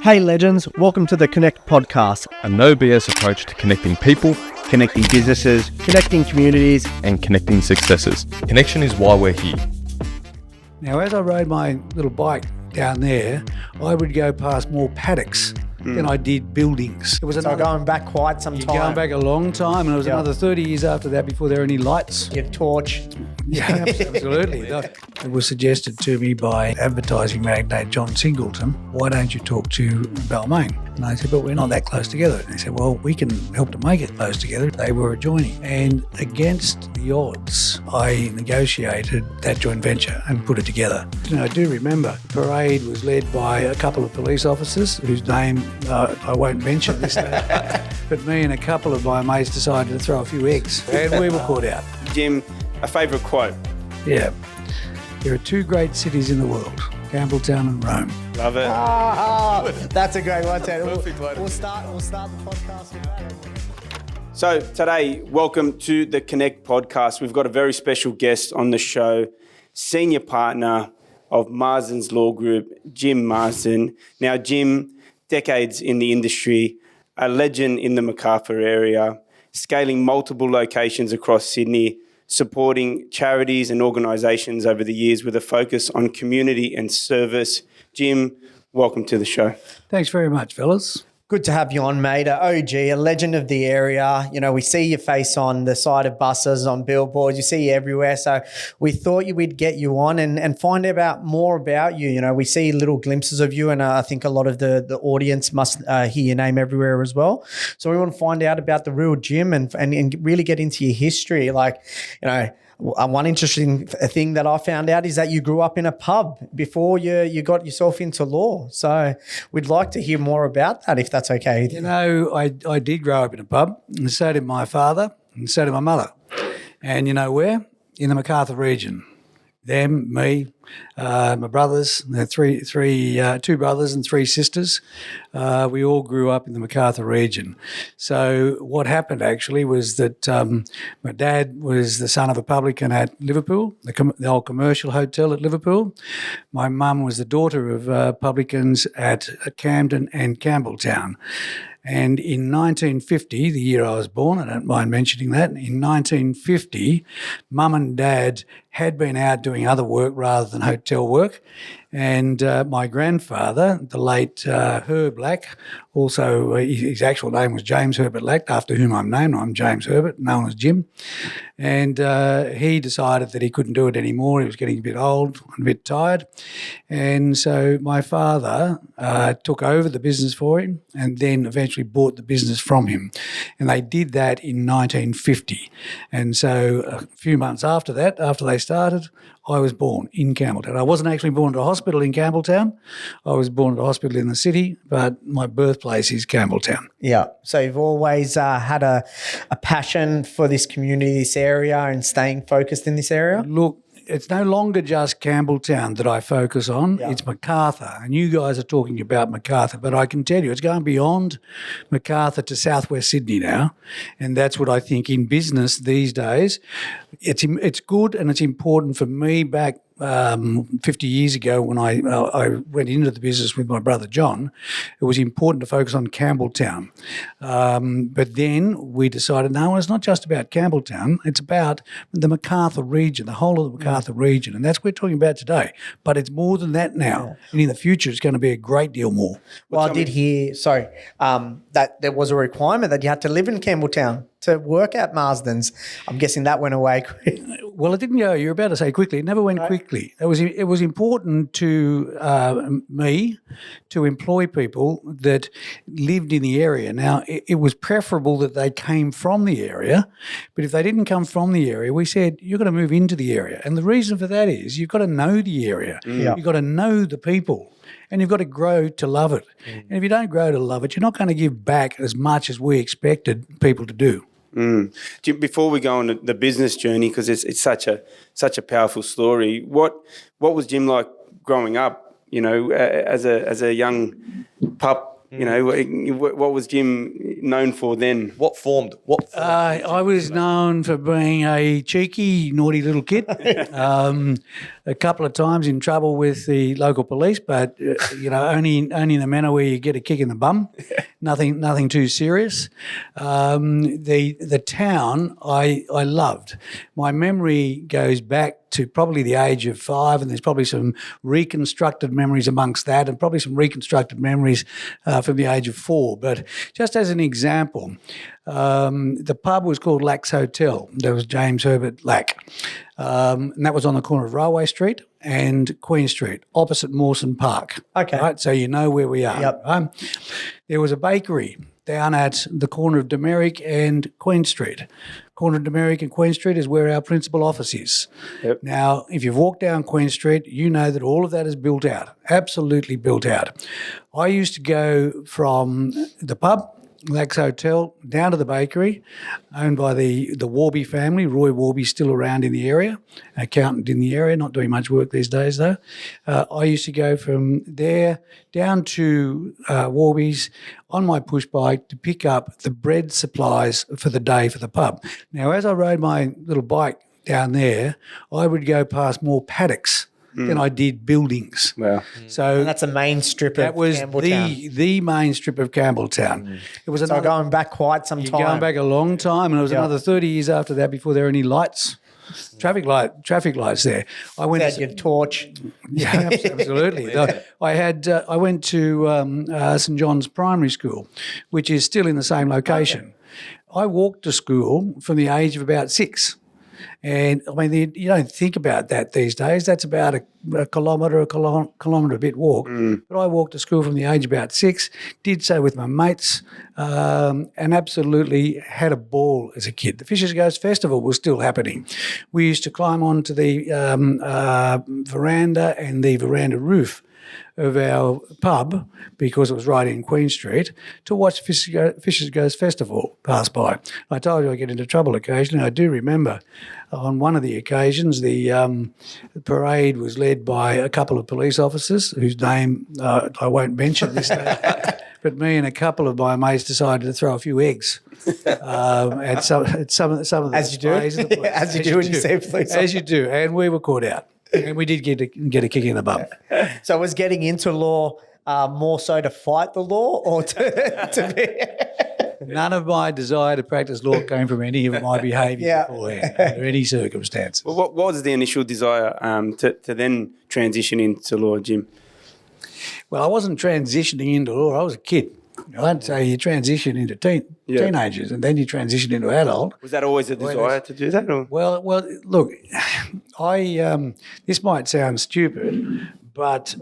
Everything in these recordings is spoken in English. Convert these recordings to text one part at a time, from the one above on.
Hey legends, welcome to the Connect podcast. A no BS approach to connecting people, Connecting businesses, connecting communities. and connecting successes. Connection is why we're here. Now, as I rode my little bike down there, I would go past more paddocks than I did buildings. It was So going back quite some You're time. going back a long time, and it was Yeah. another 30 years after that before there were any lights. Your torch. Yeah, absolutely. It was suggested to me by advertising magnate John Singleton, why don't you talk to Balmain? And I said, but we're not that close together. And he said, well, we can help to make it close together. They were adjoining. And against the odds, I negotiated that joint venture and put it together. And I do remember the parade was led by a couple of police officers whose name I won't mention this day. But me and a couple of my mates decided to throw a few eggs, and we were caught out. Jim, a favourite quote? Yeah. There are two great cities in the world, Campbelltown and Rome. Love it. That's a great one, Ted. We'll start the podcast with that. So today, welcome to the Connect podcast. We've got a very special guest on the show, senior partner of Marsdens Law Group, Jim Marsden. Now, Jim, decades in the industry, a legend in the Macarthur area, scaling multiple locations across Sydney, supporting charities and organisations over the years with a focus on community and service. Jim, welcome to the show. Thanks very much, fellas. Good to have you on, mate. A OG, a legend of the area. You know, we see your face on the side of buses, on billboards. You see you everywhere. So we thought we'd get you on and find out more about you. You know, we see little glimpses of you, and I think a lot of the audience must hear your name everywhere as well. So we want to find out about the real Jim and really get into your history. Like, you know, one interesting thing that I found out is that you grew up in a pub before you got yourself into law. So we'd like to hear more about that, if that's okay with you. You know, I did grow up in a pub, and so did my father, and so did my mother. And you know where? In the Macarthur region. Them, me, my brothers, two brothers and three sisters. We all grew up in the Macarthur region. So what happened actually was that my dad was the son of a publican at Liverpool, the old commercial hotel at Liverpool. My mum was the daughter of publicans at Camden and Campbelltown. And in 1950, the year I was born, I don't mind mentioning that, in 1950, Mum and Dad had been out doing other work rather than hotel work. And my grandfather, the late Herb Lack, also his actual name was James Herbert Lack, after whom I'm named. I'm James Herbert, known as Jim. And he decided that he couldn't do it anymore. He was getting a bit old and a bit tired. And so my father took over the business for him and then eventually bought the business from him. And they did that in 1950. And so a few months after that, after they started, I was born in Campbelltown. I wasn't actually born at a hospital in Campbelltown. I was born at a hospital in the city, but my birthplace is Campbelltown. Yeah. So you've always had a passion for this community, this area, and staying focused in this area? Look, it's no longer just Campbelltown that I focus on. Yeah. It's Macarthur. And you guys are talking about Macarthur, but I can tell you it's going beyond Macarthur to southwest Sydney now. And that's what I think in business these days. It's good and it's important for me back 50 years ago when I went into the business with my brother John. It was important to focus on Campbelltown. But then we decided, no, it's not just about Campbelltown, it's about the Macarthur region, the whole of the Macarthur region. And that's what we're talking about today. But it's more than that now. Yeah. And in the future, it's going to be a great deal more. Well, I did hear, that there was a requirement that you had to live in Campbelltown to work at Marsdens. I'm guessing that went away quick. Well, it didn't go. You're about to say quickly. It never went quickly. It was important to me to employ people that lived in the area. Now, it was preferable that they came from the area, but if they didn't come from the area, we said, you've got to move into the area. And the reason for that is you've got to know the area. Yeah. You've got to know the people. And you've got to grow to love it. And if you don't grow to love it, you're not going to give back as much as we expected people to do. Before we go on the business journey, because it's such a powerful story, what was Jim like growing up? You know, as a young pup. You know, what was Jim known for then? What formed? I was known for being a cheeky, naughty little kid. A couple of times in trouble with the local police, but only in the manner where you get a kick in the bum. Nothing too serious. The town I loved. My memory goes back to probably the age of 5, and there's probably some reconstructed memories amongst that, and probably some reconstructed memories from the age of 4. But just as an example, the pub was called Lack's Hotel. There was James Herbert Lack. And that was on the corner of Railway Street and Queen Street, opposite Mawson Park. Okay. Right, so you know where we are. Yep. Right? There was a bakery down at the corner of Demerrick and Queen Street. Corner of Demerrick and Queen Street is where our principal office is. Yep. Now, if you've walked down Queen Street, you know that all of that is built out, absolutely built out. I used to go from the pub, Lack's Hotel, down to the bakery, owned by the Warby family. Roy Warby's still around in the area, an accountant in the area, not doing much work these days though. I used to go from there down to Warby's on my push bike to pick up the bread supplies for the day for the pub. Now, as I rode my little bike down there, I would go past more paddocks than I did buildings. Wow. So And that's a main strip that of was Campbelltown. the main strip of Campbelltown. It was So another, going back quite some you're time. going back a long time, and it was another 30 years after that before there were any lights, traffic lights there. I went Had your torch. yeah, absolutely. I went to St John's Primary School, which is still in the same location. I walked to school from the age of about 6. And I mean, you don't think about that these days. That's about a kilometre a bit walk. But I walked to school from the age of about 6, did so with my mates, and absolutely had a ball as a kid. The Fishers Ghost Festival was still happening. We used to climb onto the veranda and the veranda roof of our pub, because it was right in Queen Street, to watch Fishers Ghost Festival pass by. I told you I get into trouble occasionally. I do remember on one of the occasions the parade was led by a couple of police officers whose name I won't mention this day. But me and a couple of my mates decided to throw a few eggs at some of the As you do. displays of the place. As you do when you see a police As you do, and we were caught out. And we did get a kick in the bum. So was getting into law more so to fight the law or to be... None of my desire to practice law came from any of my behaviour Yeah. beforehand, under any circumstances. Well, what was the initial desire to then transition into law, Jim? Well, I wasn't transitioning into law. I was a kid. I'd say you transition into teenagers, and then you transition into adult. Was that always a desire to do that? Or? Well, look, this might sound stupid, but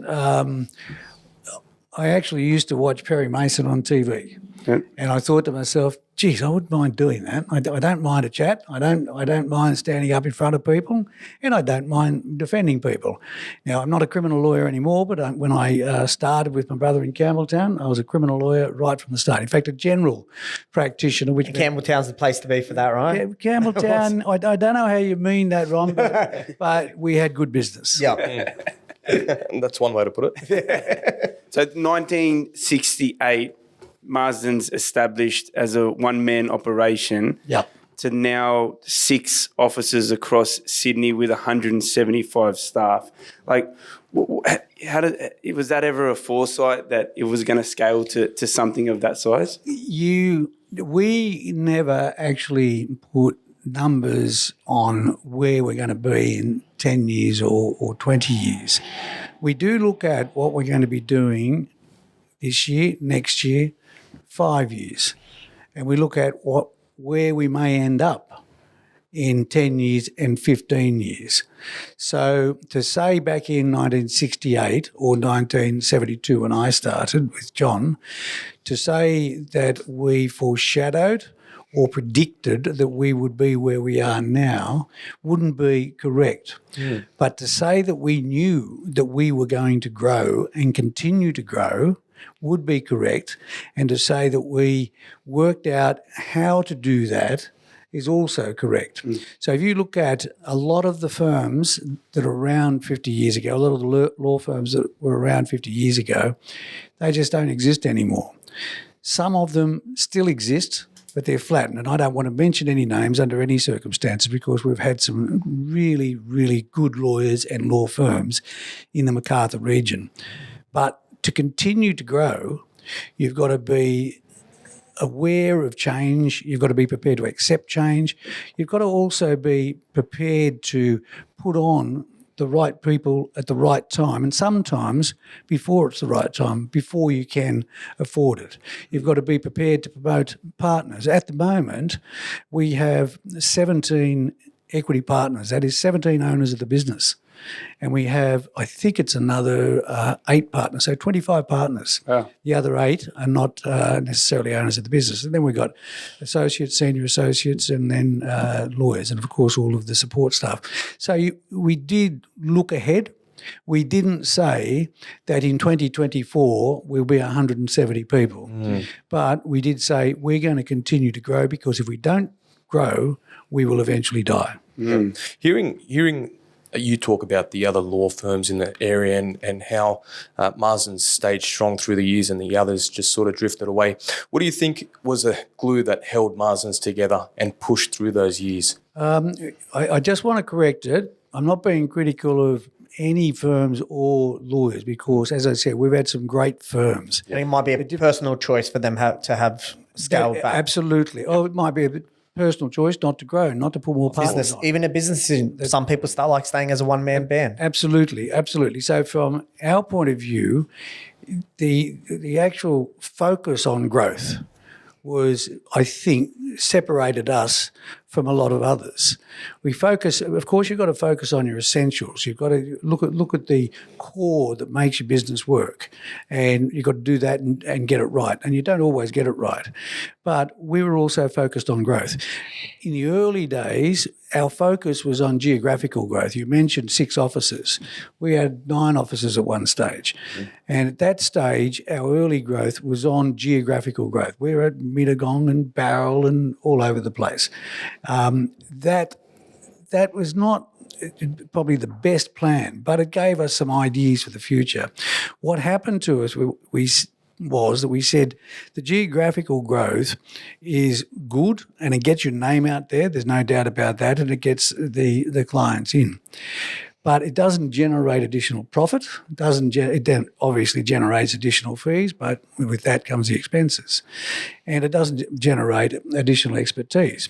I actually used to watch Perry Mason on TV, and I thought to myself, geez, I wouldn't mind doing that. I don't mind a chat. I don't mind standing up in front of people, and I don't mind defending people. Now, I'm not a criminal lawyer anymore, but when I started with my brother in Campbelltown, I was a criminal lawyer right from the start. In fact, a general practitioner. Which Campbelltown's the place to be for that, right? Campbelltown, I don't know how you mean that, Ron, but we had good business. Yeah. That's one way to put it. So 1968, Marsdens established as a one-man operation. Yep. To now 6 offices across Sydney with 175 staff. Like, was that ever a foresight that it was going to scale to something of that size? We never actually put numbers on where we're going to be in 10 years or 20 years. We do look at what we're going to be doing this year, next year, 5 years. And we look at where we may end up in 10 years and 15 years. So to say back in 1968 or 1972 when I started with John, to say that we foreshadowed or predicted that we would be where we are now wouldn't be correct. But to say that we knew that we were going to grow and continue to grow would be correct. And to say that we worked out how to do that is also correct. So if you look at a lot of the firms that are around 50 years ago, a lot of the law firms that were around 50 years ago, they just don't exist anymore. Some of them still exist, but they're flattened. And I don't want to mention any names under any circumstances because we've had some really, really good lawyers and law firms in the Macarthur region. But to continue to grow, you've got to be aware of change. You've got to be prepared to accept change. You've got to also be prepared to put on the right people at the right time, and sometimes before it's the right time, before you can afford it. You've got to be prepared to promote partners. At the moment, we have 17 equity partners. That is 17 owners of the business. And we have, I think it's another 8 partners, so 25 partners. Wow. The other 8 are not necessarily owners of the business. And then we've got associates, senior associates, and then lawyers, and of course all of the support staff. So we did look ahead. We didn't say that in 2024 we'll be 170 people, but we did say we're going to continue to grow because if we don't grow, we will eventually die. Hearing you talk about the other law firms in the area and how Marsden's stayed strong through the years and the others just sort of drifted away. What do you think was the glue that held Marsden's together and pushed through those years? I just want to correct it. I'm not being critical of any firms or lawyers because, as I said, we've had some great firms. And it might be a personal choice for them to have scaled back. Absolutely. Oh, it might be a personal choice not to grow, not to put more partners on. Even a business, some people start like staying as a one-man band. Absolutely. So from our point of view, the actual focus on growth was, I think, separated us from a lot of others. We focus, of course, you've got to focus on your essentials. You've got to look at the core that makes your business work, and you've got to do that and get it right. And you don't always get it right. But we were also focused on growth. In the early days, our focus was on geographical growth. You mentioned 6 offices. We had 9 offices at one stage. And at that stage, our early growth was on geographical growth. We were at Mittagong and Barrel and all over the place. That was not probably the best plan, but it gave us some ideas for the future. What happened to us was that we said the geographical growth is good and it gets your name out there, there's no doubt about that, and it gets the clients in. But it doesn't generate additional profit. It then obviously generates additional fees, but with that comes the expenses. And it doesn't generate additional expertise.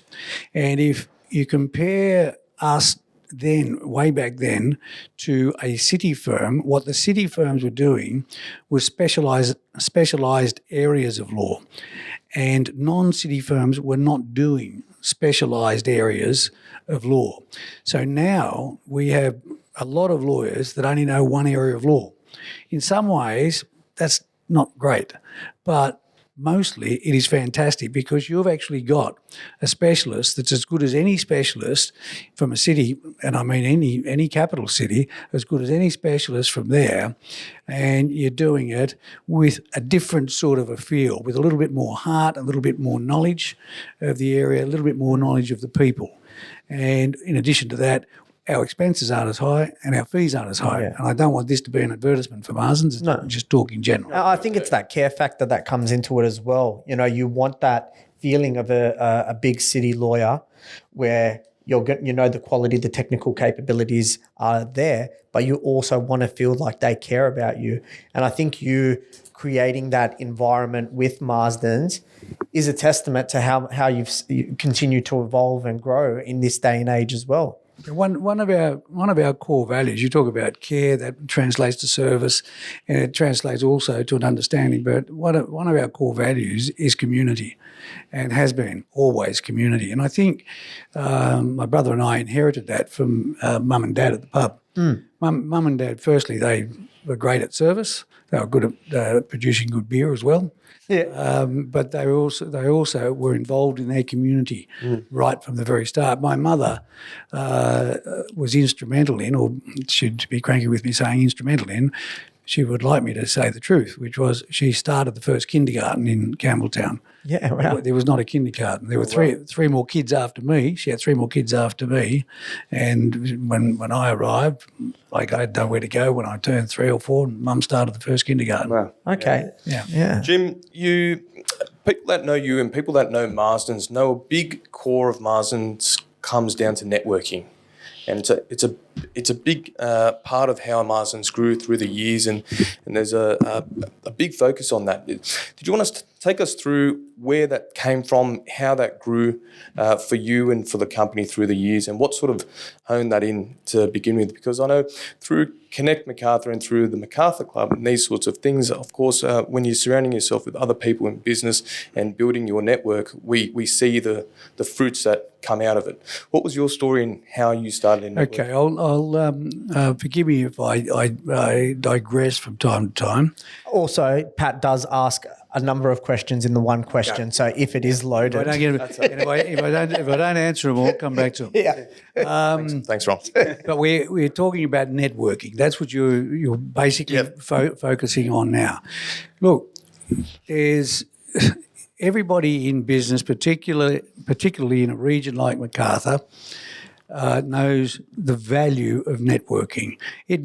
And if you compare us then, way back then, to a city firm, what the city firms were doing was specialised areas of law. And non-city firms were not doing specialised areas of law. So now we have a lot of lawyers that only know one area of law. In some ways, that's not great, but mostly it is fantastic because you've actually got a specialist that's as good as any specialist from a city, and I mean any capital city, as good as any specialist from there, and you're doing it with a different sort of a feel, with a little bit more heart, a little bit more knowledge of the area, a little bit more knowledge of the people. And in addition to that, our expenses aren't as high and our fees aren't as high. Yeah. And I don't want this to be an advertisement for Marsdens. No. Just talking general. I think it's that care factor that comes into it as well. You know, you want that feeling of a big city lawyer where the quality, the technical capabilities are there, but you also want to feel like they care about you. And I think you creating that environment with Marsdens is a testament to how you continue to evolve and grow in this day and age as well. One of our core values, you talk about care, that translates to service, and it translates also to an understanding, but one of our core values is community, and has been always community. And I think my brother and I inherited that from mum and dad at the pub. Mum and dad, firstly, they were great at service. They were good at producing good beer as well. Yeah. But they also were involved in their community right from the very start. My mother was instrumental in, or she'd be cranky with me saying instrumental in, she would like me to say the truth, which was she started the first kindergarten in Campbelltown. Yeah, wow. There was not a kindergarten. There were three more kids after me. She had 3 more kids after me. And when I arrived, like I had nowhere to go when I turned 3 or 4, Mum started the first kindergarten. Wow. Okay. Yeah. Jim, you people that know you and people that know Marsdens know a big core of Marsdens comes down to networking. And it's a big part of how Marsdens grew through the years, and there's a big focus on that. Did you want us to take us through where that came from, how that grew for you and for the company through the years, and what sort of honed that in to begin with? Because I know through Connect Macarthur and through the Macarthur Club and these sorts of things, of course, when you're surrounding yourself with other people in business and building your network, we see the fruits that come out of it. What was your story and how you started in networking? Okay, I'll forgive me if I digress from time to time. Also, Pat does ask a number of questions in the one question, so if it is loaded. If I don't answer them all, come back to them. Yeah. Thanks, Ron. But we're talking about networking. That's what you're basically focusing on now. Look, there's everybody in business, particularly in a region like Macarthur, knows the value of networking. It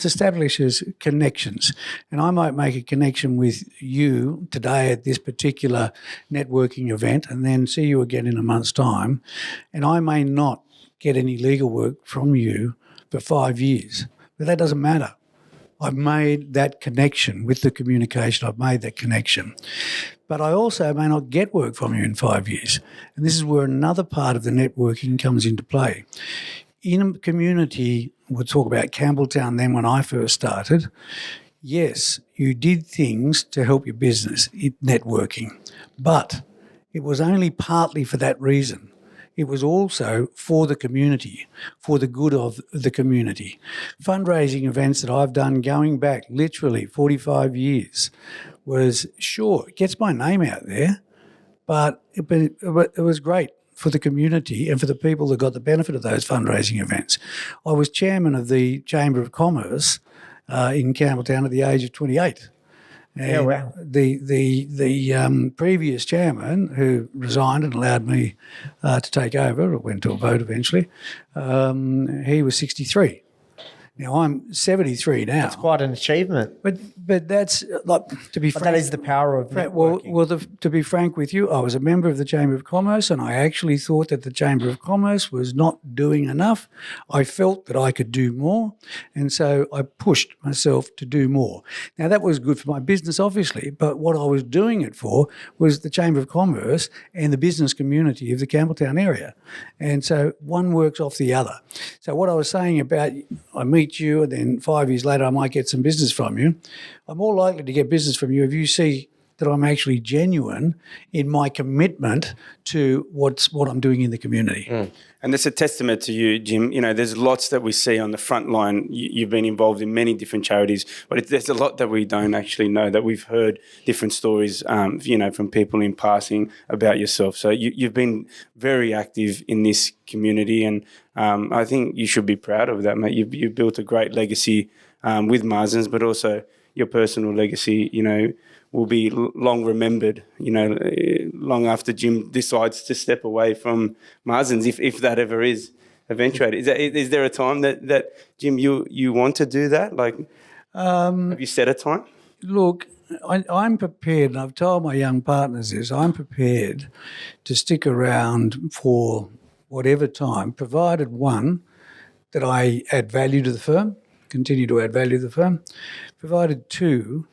establishes connections, and I might make a connection with you today at this particular networking event, and then see you again in a month's time, and I may not get any legal work from you for 5 years, but that doesn't matter. I've made that connection with the communication. I've made that connection. But I also may not get work from you in 5 years. And this is where another part of the networking comes into play. In a community, we'll talk about Campbelltown then when I first started, yes, you did things to help your business, networking. But it was only partly for that reason. It was also for the community, for the good of the community. Fundraising events that I've done going back literally 45 years was, sure, it gets my name out there, but it was great for the community and for the people that got the benefit of those fundraising events. I was chairman of the Chamber of Commerce in Campbelltown at the age of 28. And wow. The previous chairman, who resigned and allowed me to take over, it went to a vote eventually, he was 63. Now, I'm 73 now. It's quite an achievement. But that's, like, to be frank. That is the power of networking. To be frank with you, I was a member of the Chamber of Commerce, and I actually thought that the Chamber of Commerce was not doing enough. I felt that I could do more, and so I pushed myself to do more. Now, that was good for my business, obviously, but what I was doing it for was the Chamber of Commerce and the business community of the Campbelltown area. And so one works off the other. So what I was saying about I meet you and then 5 years later I might get some business from you, I'm more likely to get business from you if you see that I'm actually genuine in my commitment to what I'm doing in the community. Mm. And that's a testament to you, Jim. You know, there's lots that we see on the front line. You've been involved in many different charities, but there's a lot that we don't actually know, that we've heard different stories, from people in passing about yourself. So you've been very active in this community, and I think you should be proud of that, mate. You've built a great legacy with Marsdens, but also your personal legacy, will be long remembered, long after Jim decides to step away from Marsdens, if that ever is eventuated. Is there a time that Jim, you want to do that? Like, have you set a time? Look, I'm prepared, and I've told my young partners this, I'm prepared to stick around for whatever time, provided, one, that I add value to the firm, continue to add value to the firm, provided, two,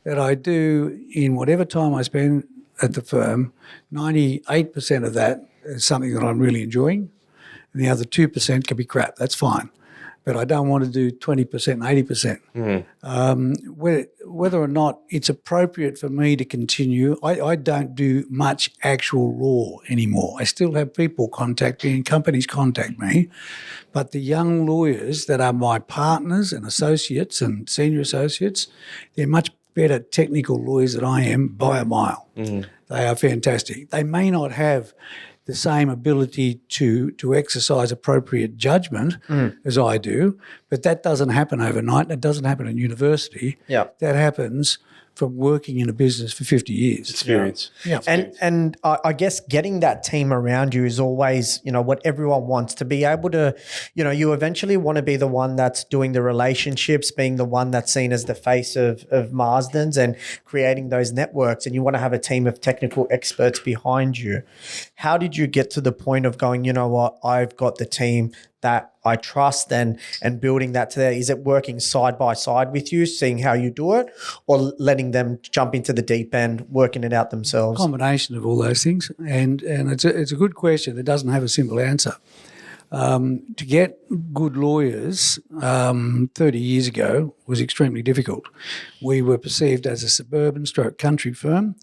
that I do in whatever time I spend at the firm, 98% of that is something that I'm really enjoying, and the other 2% can be crap. That's fine. But I don't want to do 20%, 80%. Mm. Whether or not it's appropriate for me to continue, I don't do much actual law anymore. I still have people contact me and companies contact me, but the young lawyers that are my partners and associates and senior associates, they're much better technical lawyers than I am by a mile. Mm. They are fantastic. They may not have the same ability to exercise appropriate judgment as I do, but that doesn't happen overnight. That doesn't happen in university. Yeah. That happens from working in a business for 50 years. Experience. Yeah. And I guess getting that team around you is always, what everyone wants, to be able to, you eventually want to be the one that's doing the relationships, being the one that's seen as the face of Marsdens and creating those networks. And you want to have a team of technical experts behind you. How did you get to the point of going, you know what, I've got the team that I trust and building that to there? Is it working side by side with you, seeing how you do it, or letting them jump into the deep end, working it out themselves? Combination of all those things. And it's a good question that doesn't have a simple answer. To get good lawyers 30 years ago was extremely difficult. We were perceived as a suburban stroke country firm,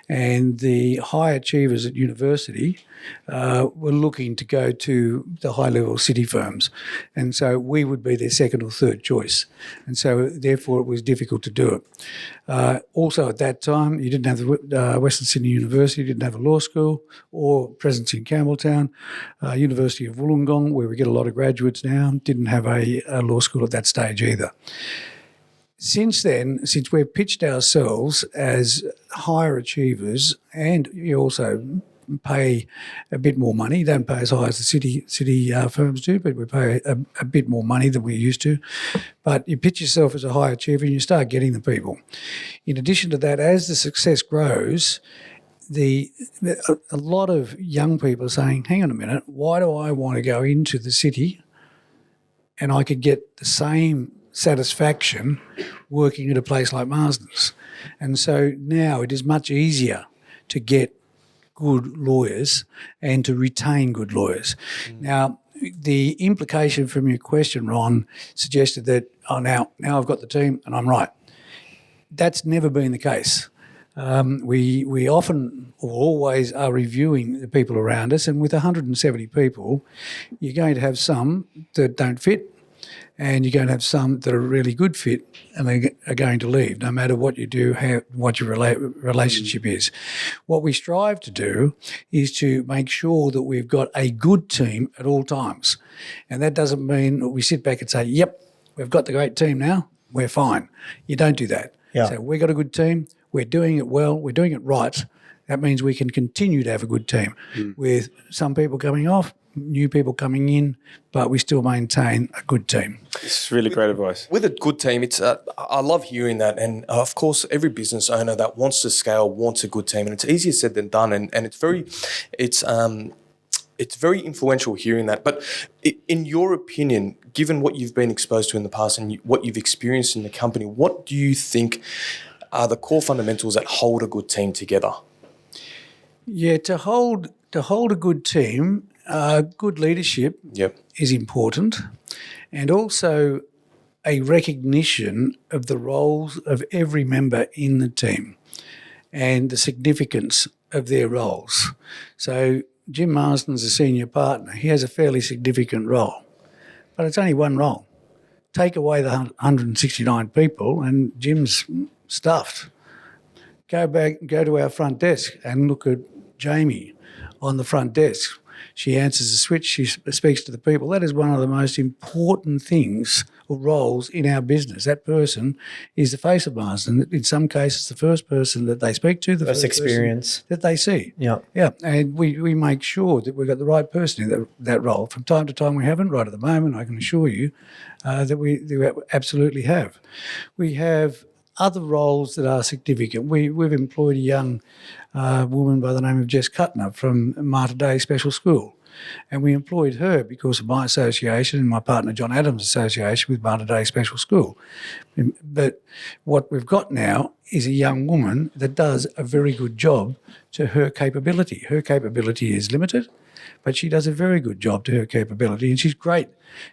and the high achievers at university were looking to go to the high-level city firms. And so we would be their second or third choice. And so therefore it was difficult to do it. Also at that time, you didn't have the Western Sydney University, you didn't have a law school or presence in Campbelltown. University of Wollongong, where we get a lot of graduates now, didn't have a law school at that stage either. Since then, since we've pitched ourselves as higher achievers, and you also pay a bit more money. You don't pay as high as the city firms do, but we pay a bit more money than we used to. But you pitch yourself as a high achiever and you start getting the people. In addition to that, as the success grows, a lot of young people are saying, hang on a minute, why do I want to go into the city and I could get the same satisfaction working at a place like Marsdens? And so now it is much easier to get good lawyers and to retain good lawyers. Now, the implication from your question, Ron, suggested that, now I've got the team and I'm right. That's never been the case. We often or always are reviewing the people around us, and with 170 people, you're going to have some that don't fit, and you're going to have some that are a really good fit and they are going to leave, no matter what you do, what your relationship is. What we strive to do is to make sure that we've got a good team at all times. And that doesn't mean that we sit back and say, yep, we've got the great team now, we're fine. You don't do that. Yeah. So we've got a good team, we're doing it well, we're doing it right. That means we can continue to have a good team with some people coming off, new people coming in, but we still maintain a good team. It's really great advice. With a good team, it's I love hearing that, and of course, every business owner that wants to scale wants a good team, and it's easier said than done, and it's very influential hearing that. But in your opinion, given what you've been exposed to in the past and what you've experienced in the company, what do you think are the core fundamentals that hold a good team together? Yeah, to hold a good team, good leadership is important, and also a recognition of the roles of every member in the team and the significance of their roles. So Jim Marsden's a senior partner. He has a fairly significant role, but it's only one role. Take away the 169 people and Jim's stuffed. Go to our front desk and look at Jamie on the front desk. She answers the switch, she speaks to the people. That is one of the most important things or roles in our business. That person is the face of Marsden. In some cases, the first person that they speak to, the first experience that they see. Yeah. And we make sure that we've got the right person in that role. From time to time we haven't. Right at the moment, I can assure you that we absolutely have. We have other roles that are significant. We've employed a young woman by the name of Jess Cutner from Macarthur Special School, and we employed her because of my association and my partner John Adams' association with Macarthur Special School. But what we've got now is a young woman that does a very good job to her capability. Her capability is limited, but she does a very good job to her capability, and she's great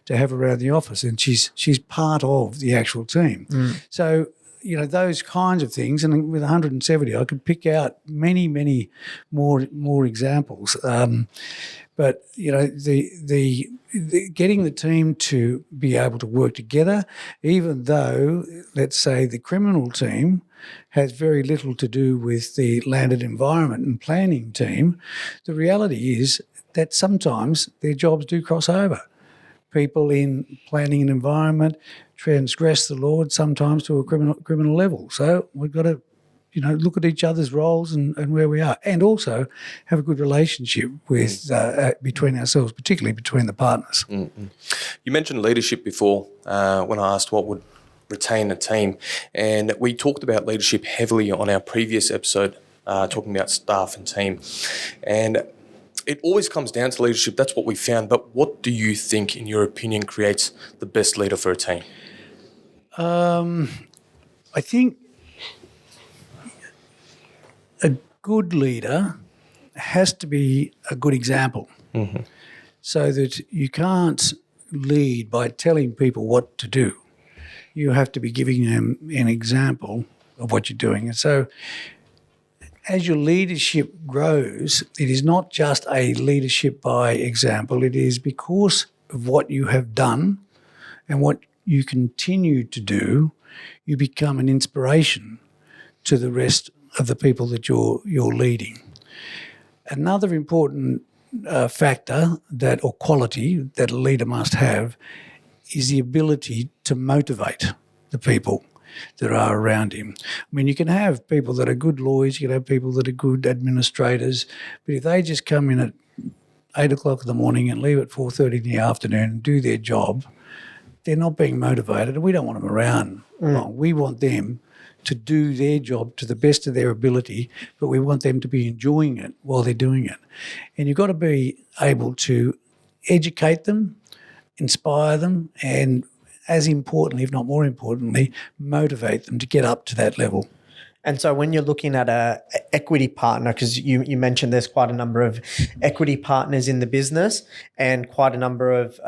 to have around the office, and she's part of the actual team. So, those kinds of things, and with 170, I could pick out many, many more examples. But the getting the team to be able to work together, even though, let's say, the criminal team has very little to do with the landed environment and planning team, the reality is that sometimes their jobs do cross over. People in planning and environment transgress the law sometimes to a criminal level. So we've got to look at each other's roles and where we are, and also have a good relationship with between ourselves, particularly between the partners. You mentioned leadership before when I asked what would retain a team, and we talked about leadership heavily on our previous episode, talking about staff and team, and it always comes down to leadership. That's what we found. But what do you think, in your opinion, creates the best leader for a team? I think a good leader has to be a good example, so that you can't lead by telling people what to do. You have to be giving them an example of what you're doing. And so as your leadership grows, it is not just a leadership by example. It is because of what you have done and what you continue to do, you become an inspiration to the rest of the people that you're leading. Another important factor or quality that a leader must have is the ability to motivate the people that are around him. I mean, you can have people that are good lawyers, you can have people that are good administrators, but if they just come in at 8 o'clock in the morning and leave at 4:30 in the afternoon and do their job, they're not being motivated, and we don't want them around long. We want them to do their job to the best of their ability, but we want them to be enjoying it while they're doing it. And you've got to be able to educate them, inspire them, and as importantly, if not more importantly, motivate them to get up to that level. And so when you're looking at a equity partner, because you mentioned there's quite a number of equity partners in the business and quite a number of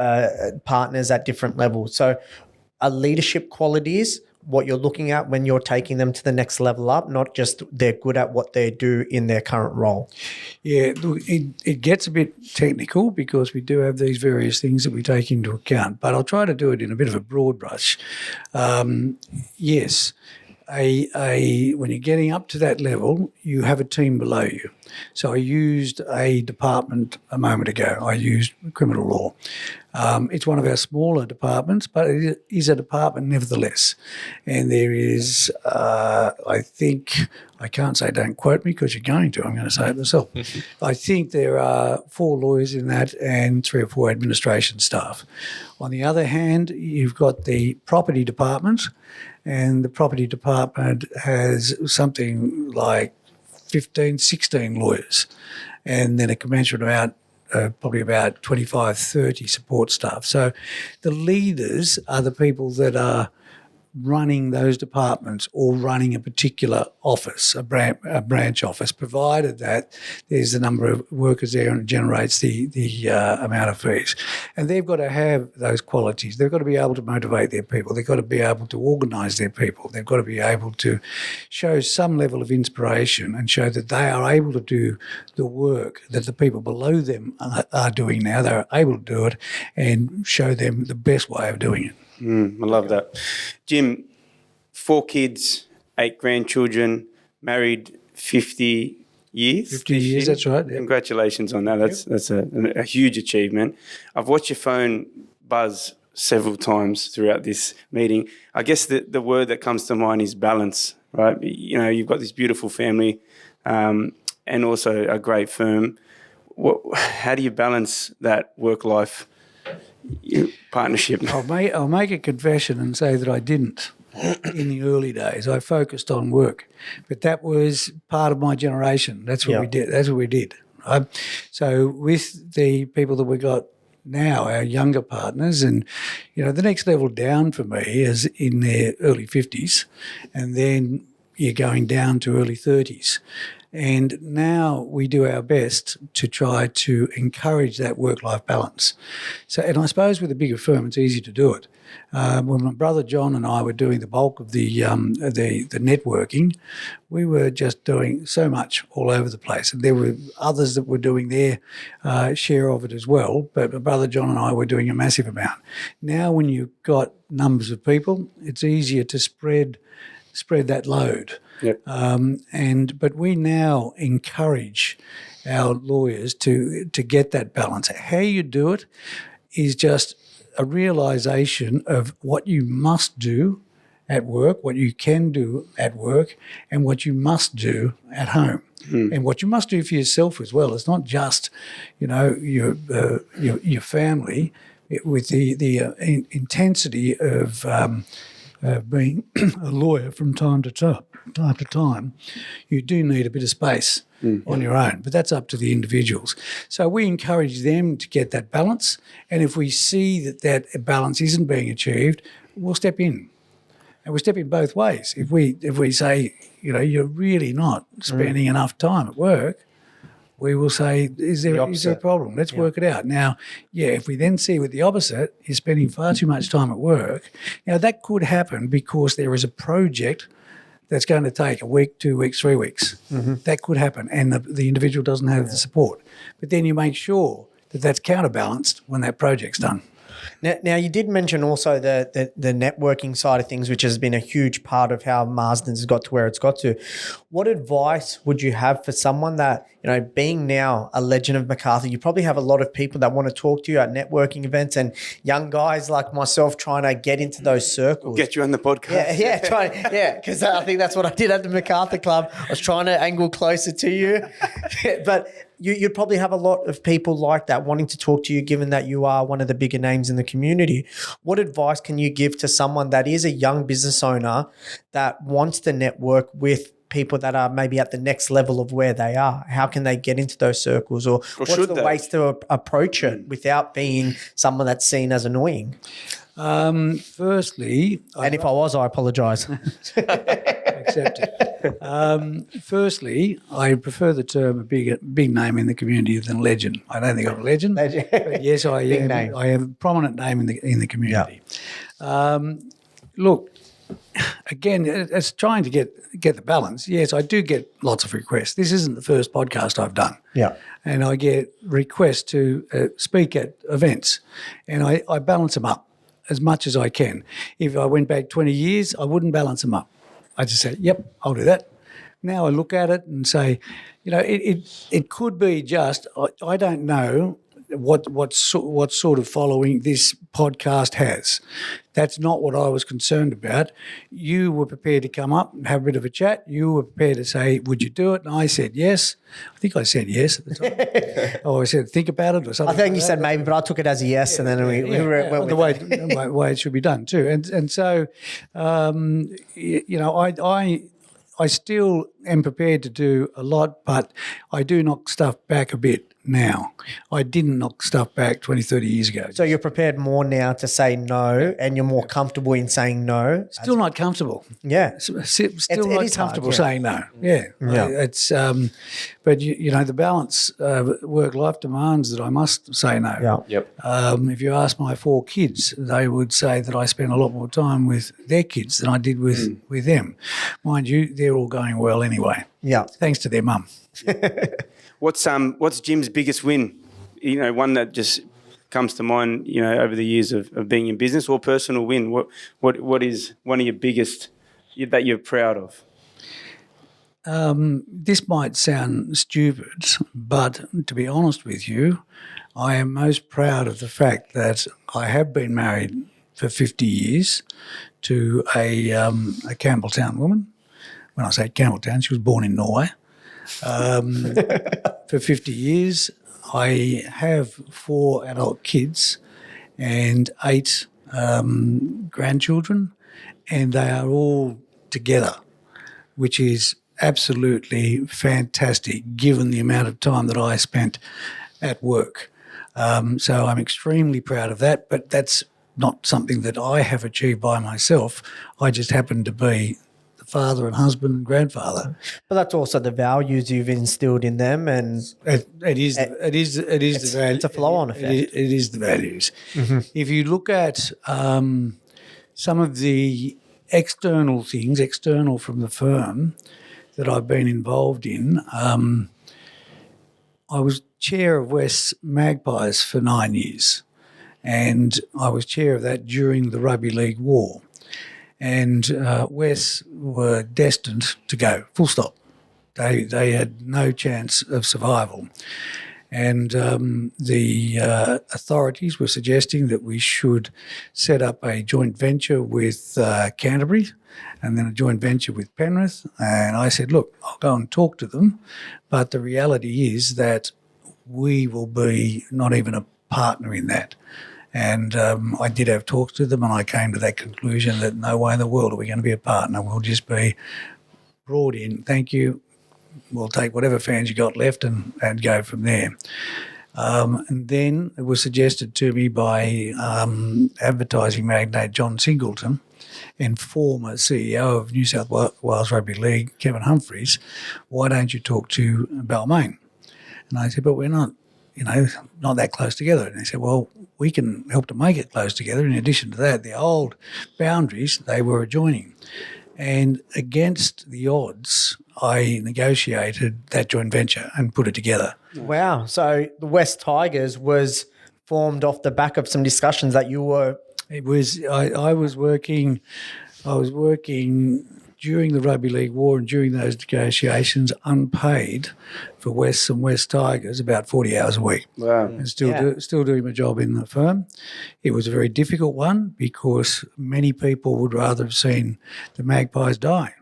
partners at different levels. So are leadership qualities what you're looking at when you're taking them to the next level up, not just they're good at what they do in their current role? Yeah, look, it gets a bit technical because we do have these various things that we take into account, but I'll try to do it in a bit of a broad brush. Yes, when you're getting up to that level, you have a team below you. So I used a department a moment ago. I used criminal law. It's one of our smaller departments, but it is a department nevertheless. And there is, I think, I can't say don't quote me because you're going to, I'm going to say it myself. I think there are 4 lawyers in that and 3 or 4 administration staff. On the other hand, you've got the property department, and the property department has something like 15, 16 lawyers, and then a commensurate amount, probably about 25, 30 support staff. So the leaders are the people that are running those departments or running a particular office, a branch office, provided that there's the number of workers there and it generates the amount of fees. And they've got to have those qualities. They've got to be able to motivate their people. They've got to be able to organise their people. They've got to be able to show some level of inspiration and show that they are able to do the work that the people below them are doing now. They're able to do it and show them the best way of doing it. I love that. Jim, 4 kids, 8 grandchildren, married 50 years. 50 years, that's right. Yep. Congratulations on that. That's a huge achievement. I've watched your phone buzz several times throughout this meeting. I guess the word that comes to mind is balance, right? You know, you've got this beautiful family and also a great firm. How do you balance that work-life partnership? I'll make a confession and say that I didn't in the early days. I focused on work, but that was part of my generation. That's what we did. That's what we did. Right? So with the people that we got now, our younger partners, and the next level down for me is in their early 50s, and then you're going down to early 30s. And now we do our best to try to encourage that work-life balance. So, and I suppose with a bigger firm, it's easy to do it. When my brother John and I were doing the bulk of the networking, we were just doing so much all over the place. And there were others that were doing their share of it as well, but my brother John and I were doing a massive amount. Now when you've got numbers of people, it's easier to spread that load. Yep. But we now encourage our lawyers to get that balance. How you do it is just a realisation of what you must do at work, what you can do at work, and what you must do at home. And what you must do for yourself as well. It's not just, your family with the intensity of being a lawyer from time to time. You do need a bit of space on your own, but that's up to the individuals. So we encourage them to get that balance, and if we see that balance isn't being achieved, we'll step in. And we step in both ways. If we say, you're really not spending enough time at work, we will say, is there a problem? Let's work it out. Now, if we then see with the opposite, you're spending far too much time at work, now that could happen because there is a project that's going to take a week, 2 weeks, 3 weeks. That could happen, and the individual doesn't have the support. But then you make sure that that's counterbalanced when that project's done. Now, you did mention also the networking side of things, which has been a huge part of how Marsdens has got to where it's got to. What advice would you have for someone that, being now a legend of Macarthur, you probably have a lot of people that want to talk to you at networking events and young guys like myself trying to get into those circles. We'll get you on the podcast. Because I think that's what I did at the Macarthur Club. I was trying to angle closer to you. But you'd probably have a lot of people like that wanting to talk to you, given that you are one of the bigger names in the community. What advice can you give to someone that is a young business owner that wants to network with people that are maybe at the next level of where they are? How can they get into those circles, or what's the ways to approach it without being someone that's seen as annoying? Firstly, and if I was, I apologise. Accept it. Firstly, I prefer the term a big name in the community than legend. I don't think I'm a legend, but yes, I am. I have a prominent name in the community. Yeah. Look, again, it's trying to get the balance. Yes, I do get lots of requests. This isn't the first podcast I've done. Yeah. And I get requests to speak at events, and I balance them up as much as I can. If I went back 20 years, I wouldn't balance them up. I just say, yep, I'll do that. Now I look at it and say, it could be just, I don't know what sort of following this podcast has. That's not what I was concerned about. You were prepared to come up and have a bit of a chat. You were prepared to say, would you do it? And I said yes. I think I said yes at the time. I said, think about it or something. I think you said maybe, but I took it as a yes, and then we went with the way it should be done too. And so, I still am prepared to do a lot, but I do knock stuff back a bit now. I didn't knock stuff back 20, 30 years ago. So you're prepared more now to say no, and you're more comfortable in saying no? Still not comfortable. Yeah. Still not comfortable saying no. Yeah. It's, but the balance work-life demands that I must say no. Yeah. Yep. If you ask my 4 kids, they would say that I spend a lot more time with their kids than I did with them. Mind you, they're all going well anyway. Yeah. Thanks to their mum. What's Jim's biggest win? One that just comes to mind, over the years of being in business, or personal win. What is one of your biggest that you're proud of? This might sound stupid, but to be honest with you, I am most proud of the fact that I have been married for 50 years to a Campbelltown woman. When I say Campbelltown, she was born in Norway. For 50 years, I have 4 adult kids and 8 grandchildren, and they are all together, which is absolutely fantastic given the amount of time that I spent at work. So I'm extremely proud of that, but that's not something that I have achieved by myself. I just happen to be father and husband and grandfather. But that's also the values you've instilled in them, and it is the value. It's a flow-on effect. It is the values. Mm-hmm. If you look at some of the external things, external from the firm that I've been involved in, I was chair of West's Magpies for 9 years, and I was chair of that during the Rugby League War. And West were destined to go, full stop. They had no chance of survival. And the authorities were suggesting that we should set up a joint venture with Canterbury and then a joint venture with Penrith. And I said, look, I'll go and talk to them, but the reality is that we will be not even a partner in that. And I did have talks to them, and I came to that conclusion that no way in the world are we going to be a partner. We'll just be brought in, thank you, we'll take whatever fans you got left and go from there. And then it was suggested to me by advertising magnate John Singleton and former CEO of New South Wales Rugby League, Kevin Humphreys, why don't you talk to Balmain? And I said, but we're not, not that close together. And they said, well, we can help to make it close together. In addition to that, the old boundaries, they were adjoining. And against the odds, I negotiated that joint venture and put it together. Wow. So the West Tigers was formed off the back of some discussions that you were... It was, I was working during the Rugby League War and during those negotiations unpaid for Wests and West Tigers about 40 hours a week. Wow. And still doing my job in the firm. It was a very difficult one because many people would rather have seen the Magpies die.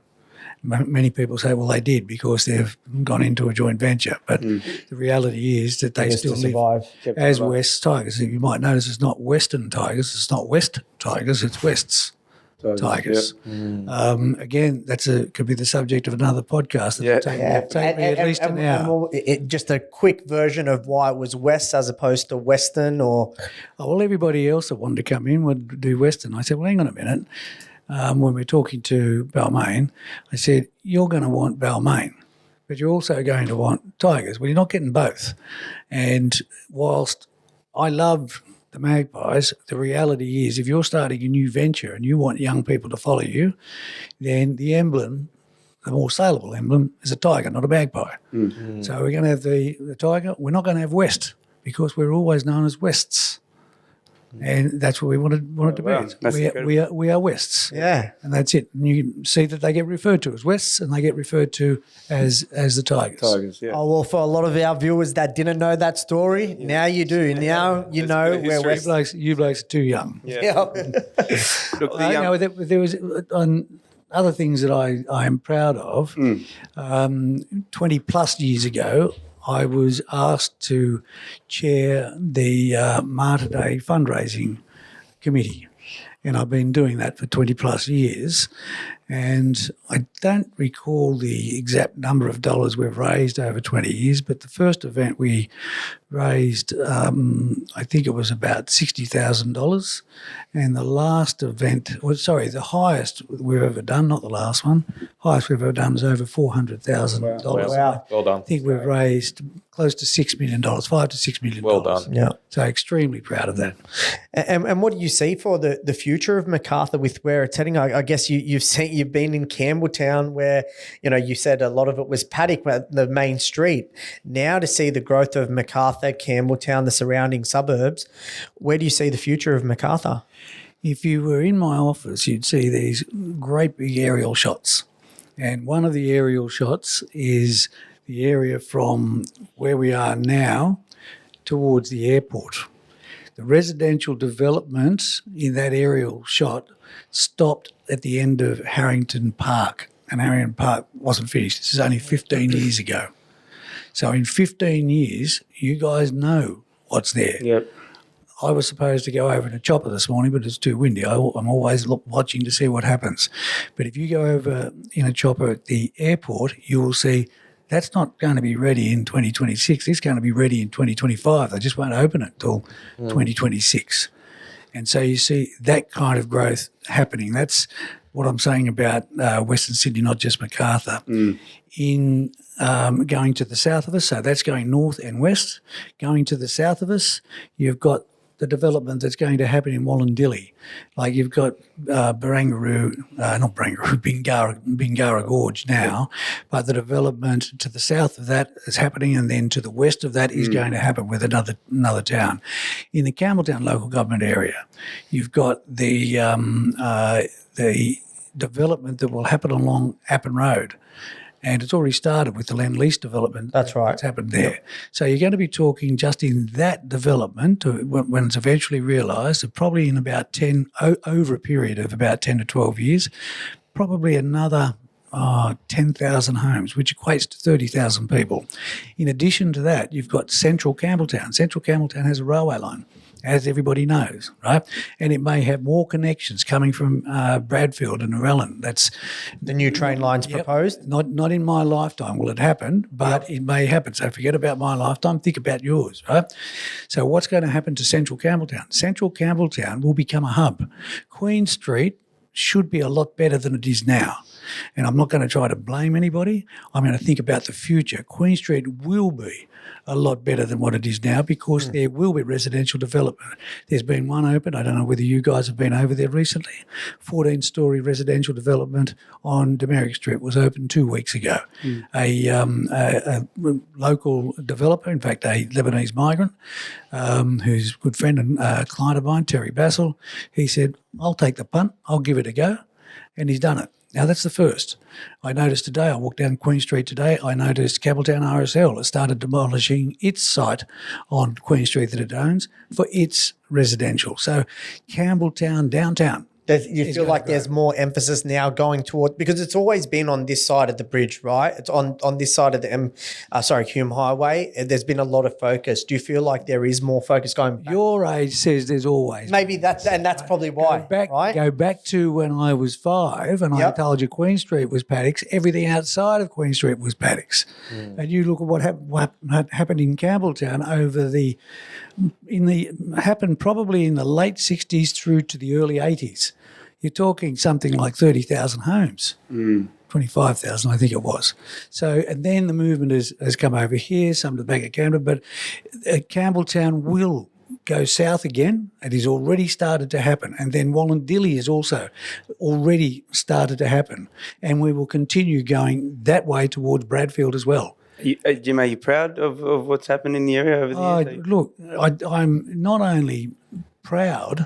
Many people say, well, they did because they've gone into a joint venture. But the reality is that they still live as West Tigers. You might notice it's not Western Tigers, it's not West Tigers, it's Wests Tigers. Yep. Again, could be the subject of another podcast. Take me at least an hour. Just a quick version of why it was West as opposed to Western, or... Oh, well, everybody else that wanted to come in would do Western. I said, well, hang on a minute. When we were talking to Balmain, I said, you're going to want Balmain, but you're also going to want Tigers. Well, you're not getting both. And whilst I love the Magpies, the reality is if you're starting a new venture and you want young people to follow you, then the emblem, the more saleable emblem, is a tiger, not a magpie. Mm-hmm. So we're going to have the tiger. We're not going to have West because we're always known as Wests. And that's what we wanted to be. We are Wests. Yeah. And that's it. And you can see that they get referred to as Wests and they get referred to as the Tigers. Tigers, yeah. Oh, well, for a lot of our viewers that didn't know that story, now you do. Now you know where West... You blokes are too young. Yeah. Look, there was other things that I am proud of. 20 plus years ago, I was asked to chair the Mater Day fundraising committee, and I've been doing that for 20 plus years. And I don't recall the exact number of dollars we've raised over 20 years, but the first event we raised, I think it was about $60,000. And the last event, the highest we've ever done, not the last one, highest we've ever done was over $400,000. Wow. Well done. I think we've raised close to $6 million, $5 to $6 million. Well done. Yeah. So extremely proud of that. And what do you see for the future of Macarthur with where it's heading? I guess you've been in Campbelltown where, you said a lot of it was paddock, the main street. Now to see the growth of Macarthur, Campbelltown, the surrounding suburbs, where do you see the future of Macarthur? If you were in my office, you'd see these great big aerial shots. And one of the aerial shots is the area from where we are now towards the airport. The residential development in that aerial shot stopped at the end of Harrington Park, and Harrington Park wasn't finished. This is only 15 years ago. So in 15 years, you guys know what's there. Yep. I was supposed to go over in a chopper this morning, but it's too windy. I'm always watching to see what happens. But if you go over in a chopper at the airport, you will see that's not going to be ready in 2026. It's going to be ready in 2025. They just won't open it until 2026. And so you see that kind of growth happening. That's what I'm saying about Western Sydney, not just Macarthur. In going to the south of us, so that's going north and west. Going to the south of us, you've got the development that's going to happen in Wallandilly. Like you've got Bingara Gorge now, but the development to the south of that is happening, and then to the west of that is going to happen with another town. In the Campbelltown local government area, you've got the development that will happen along Appin Road. And it's already started with the land lease development. That's right. That's happened there. So you're going to be talking just in that development when it's eventually realised, probably in about over a period of about 10 to 12 years, probably another 10,000 homes, which equates to 30,000 people. In addition to that, you've got Central Campbelltown. Central Campbelltown has a railway line, as everybody knows, right? And it may have more connections coming from Bradfield and Narellan. That's The new train lines proposed? not in my lifetime will it happen, but it may happen. So forget about my lifetime, think about yours, right? So what's going to happen to Central Campbelltown? Central Campbelltown will become a hub. Queen Street should be a lot better than it is now. And I'm not going to try to blame anybody. I'm going to think about the future. Queen Street will be a lot better than what it is now because there will be residential development. There's been one open. I don't know whether you guys have been over there recently. 14-storey residential development on Demerrick Street was opened 2 weeks ago. A local developer, in fact, a Lebanese migrant, who's a good friend and client of mine, Terry Bassel, he said, I'll take the punt, I'll give it a go, and he's done it. Now, that's the first. I noticed today, I walked down Queen Street today, I noticed Campbelltown RSL has started demolishing its site on Queen Street that it owns for its residential. So Campbelltown downtown. You feel like there's more emphasis now going toward, because it's always been on this side of the bridge, right? It's on this side of the Hume Highway. There's been a lot of focus. Do you feel like there is more focus going back? Your age says there's always. Maybe that's probably why, right? Go back to when I was 5 and I told you Queen Street was paddocks. Everything outside of Queen Street was paddocks. And you look at what happened in Campbelltown happened probably in the late 60s through to the early 80s. You're talking something like 30,000 homes, 25,000 I think it was. So, and then the movement has come over here, some to the back of Canberra, but Campbelltown will go south again. It has already started to happen. And then Wallandilly has also already started to happen. And we will continue going that way towards Bradfield as well. Jim, are you proud of what's happened in the area over the years? Look, I'm not only proud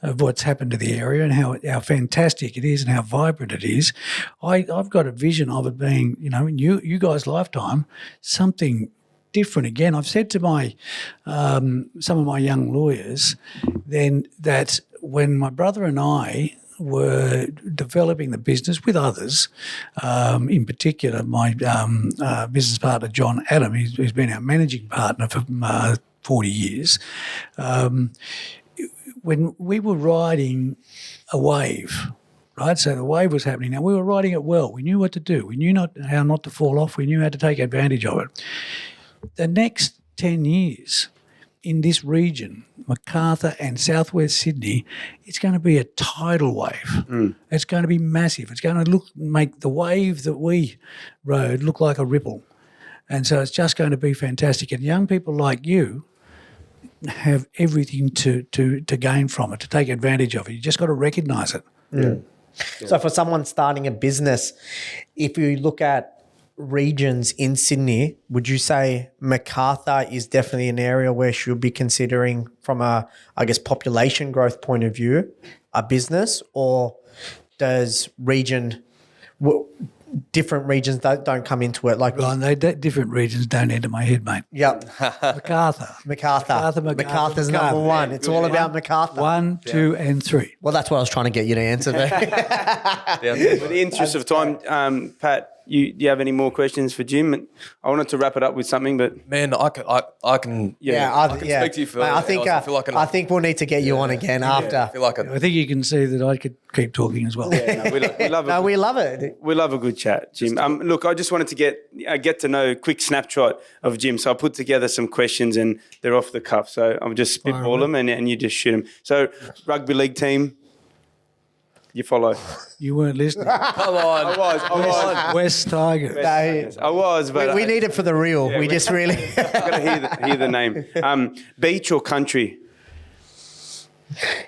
of what's happened to the area and how fantastic it is and how vibrant it is. I've got a vision of it being, in you guys' lifetime, something different again. I've said to my some of my young lawyers then that when my brother and I were developing the business with others, in particular my business partner John Adam, who's been our managing partner for 40 years, when we were riding a wave, right? So the wave was happening. Now, we were riding it well. We knew what to do. We knew how not to fall off. We knew how to take advantage of it. The next 10 years in this region, Macarthur and southwest Sydney, it's going to be a tidal wave. It's going to be massive. It's going to make the wave that we rode look like a ripple. And so it's just going to be fantastic. And young people like you have everything to gain from it, to take advantage of it. You just got to recognise it. Yeah. So for someone starting a business, if you look at regions in Sydney, would you say Macarthur is definitely an area where should be considering from a, population growth point of view, a business, or does different regions don't come into it? Different regions don't enter my head, mate. Yep. Macarthur. Macarthur's number one. It's all about Macarthur. 1, 2, and 3. Well, that's what I was trying to get you to answer there. In the interest of time, Pat, you have any more questions for Jim? I wanted to wrap it up with something, but man, I can speak to you for. I think we'll need to get you on again after. I think you can see that I could keep talking as well. We love it. We love a good chat, Jim. Look, I just wanted to get to know a quick snapshot of Jim. So I put together some questions and they're off the cuff. So I'll just spitball them and you just shoot them. So rugby league team. You follow. You weren't listening. Come on. I was. West Tigers. I was, but we need it for the real. Yeah, we just really I've got to hear the name. Beach or country?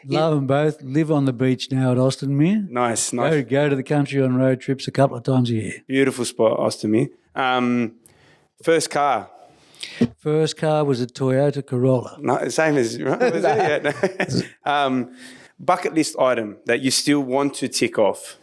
Love them both. Live on the beach now at Austinmere. Nice. Go to the country on road trips a couple of times a year. Beautiful spot, Austinmere. First car? First car was a Toyota Corolla. No, same as, right? Was it? Yeah. Bucket list item that you still want to tick off?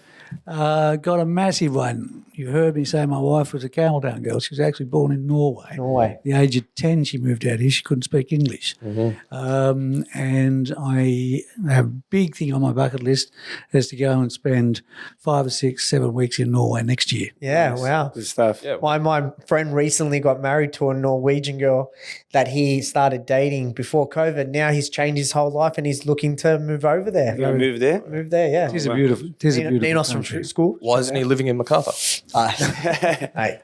got a massive one. You heard me say my wife was a Campbelltown girl. She was actually born in Norway. At the age of 10, she moved out here. She couldn't speak English. And I have a big thing on my bucket list is to go and spend 5 or 6, 7 weeks in Norway next year. Yeah, wow. Good stuff. Yeah. My friend recently got married to a Norwegian girl that he started dating before COVID. Now he's changed his whole life and he's looking to move over there. You move there? Move there, yeah. It is a beautiful Ninos from country. school. Why isn't he living in Macarthur? Hey,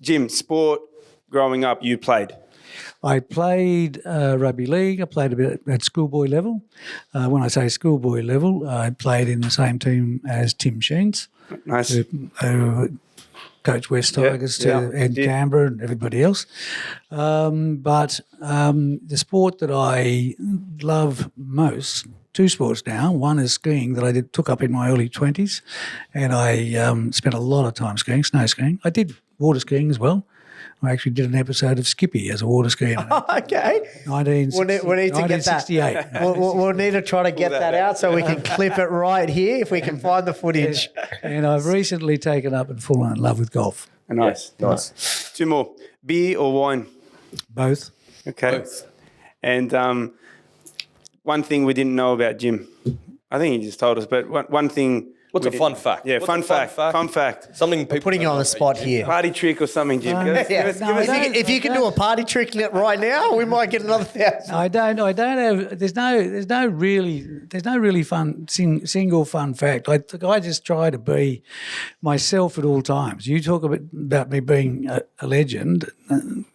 Jim, sport growing up, you played. I played rugby league. I played a bit at schoolboy level. When I say schoolboy level, I played in the same team as Tim Sheens, Nice. who coached West Tigers and Canberra and everybody else. But the sport that I love most, 2 sports now. One is skiing that I took up in my early 20s, and I spent a lot of time skiing, snow skiing. I did water skiing as well. I actually did an episode of Skippy as a water skier. Okay. We'll need to get that. 1968. We'll need to try to get that out so we can clip it right here if we can find the footage. And I've recently taken up and fallen in love with golf. Nice. Nice. 2 more. Beer or wine? Both. Okay. Both. And one thing we didn't know about Jim, I think he just told us, but one thing. What's a fun fact? Yeah, What's fun a fact. Fun fact. Something people Putting you don't on know the spot about Jim. here. Party trick or something, Jim. Give us- Yeah. give us- If you can do a party trick right now, we might get another 1,000. I don't have. There's no really fun single fun fact. I just try to be myself at all times. You talk about me being a legend.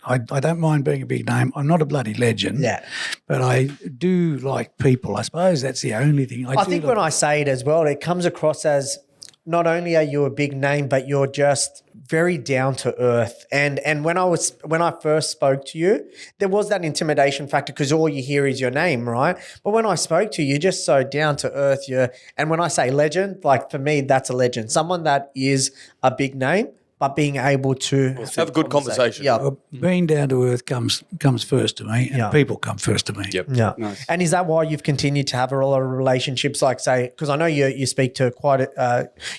I don't mind being a big name. I'm not a bloody legend. Yeah. But I do like people. I suppose that's the only thing. I think when I say it as well, it comes across as not only are you a big name, but you're just very down to earth. And when I first spoke to you, there was that intimidation factor because all you hear is your name, right? But when I spoke to you, you're just so down to earth. And when I say legend, like for me, that's a legend. Someone that is a big name, but being able to Have a good conversation. Yeah. being down to earth comes first to me, and Yeah. people come first to me. Yep. Yeah. Nice. And is that why you've continued to have a lot of relationships, like say, because I know you speak to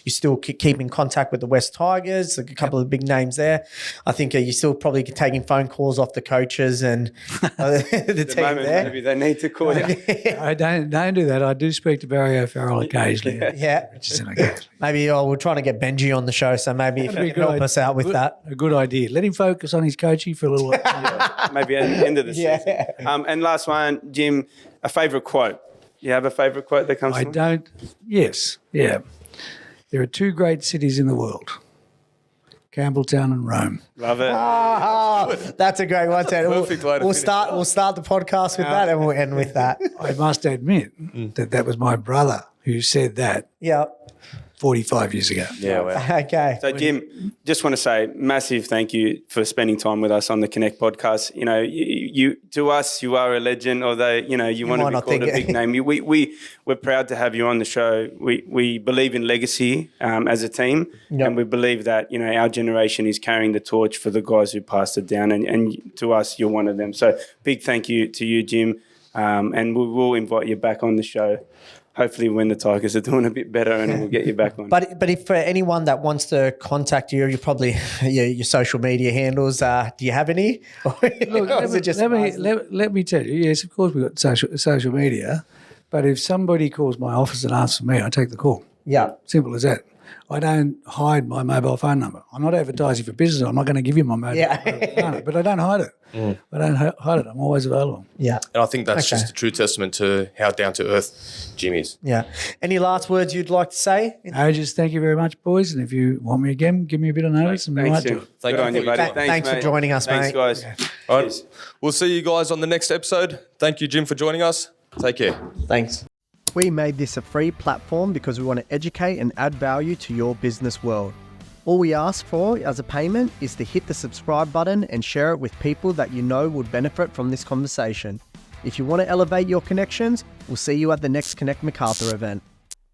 you still keep in contact with the West Tigers, a couple of big names there. I think you're still probably taking phone calls off the coaches and the team Moment, there. maybe they need to call you. I don't do that. I do speak to Barry O'Farrell occasionally. Yeah. Just an occasion. Maybe we're trying to get Benji on the show, so maybe if That'd be you a can good help us out with that. A good idea. Let him focus on his coaching for a little while. Maybe at the end of the Yeah. season. And last one, Jim, a favourite quote. You have a favourite quote that comes I to mind? don't. Yes. Yeah. There are 2 great cities in the world, Campbelltown and Rome. Love it. Oh, that's a great one. Perfect way to We'll finish start the podcast with that, and we'll end with that. I must admit that was my brother who said that Yeah. 45 years ago. Yeah, well. Okay. So, Jim, just want to say massive thank you for spending time with us on the Connect podcast. You know, you to us, you are a legend, although, you know, you want to might be not called a think big name. We're proud to have you on the show. We believe in legacy as a team, Yep. and we believe that, you know, our generation is carrying the torch for the guys who passed it down, and to us, you're one of them. So, big thank you to you, Jim, and we will invite you back on the show. Hopefully when the Tigers are doing a bit better, and we'll get you back on. But if for anyone that wants to contact you, you probably your social media handles. Do you have any? Or is it just let me tell you. Yes, of course we've got social media, but if somebody calls my office and asks for me, I take the call. Yeah. Simple as that. I don't hide my mobile phone number. I'm not advertising for business. I'm not going to give you my mobile phone number, but I don't hide it. I don't hide it. I'm always available. Yeah. And I think that's Okay. just a true testament to how down to earth Jim is. Yeah. Any last words you'd like to say? I just thank you very much, boys. And if you want me again, give me a bit of notice. And we Thanks, might do Jim. it. Thank Good you on for you, your buddy. time. Thanks for mate. joining us, Thanks, mate. guys. All right. Cheers. We'll see you guys on the next episode. Thank you, Jim, for joining us. Take care. Thanks. We made this a free platform because we want to educate and add value to your business world. All we ask for as a payment is to hit the subscribe button and share it with people that you know would benefit from this conversation. If you want to elevate your connections, we'll see you at the next Connect Macarthur event.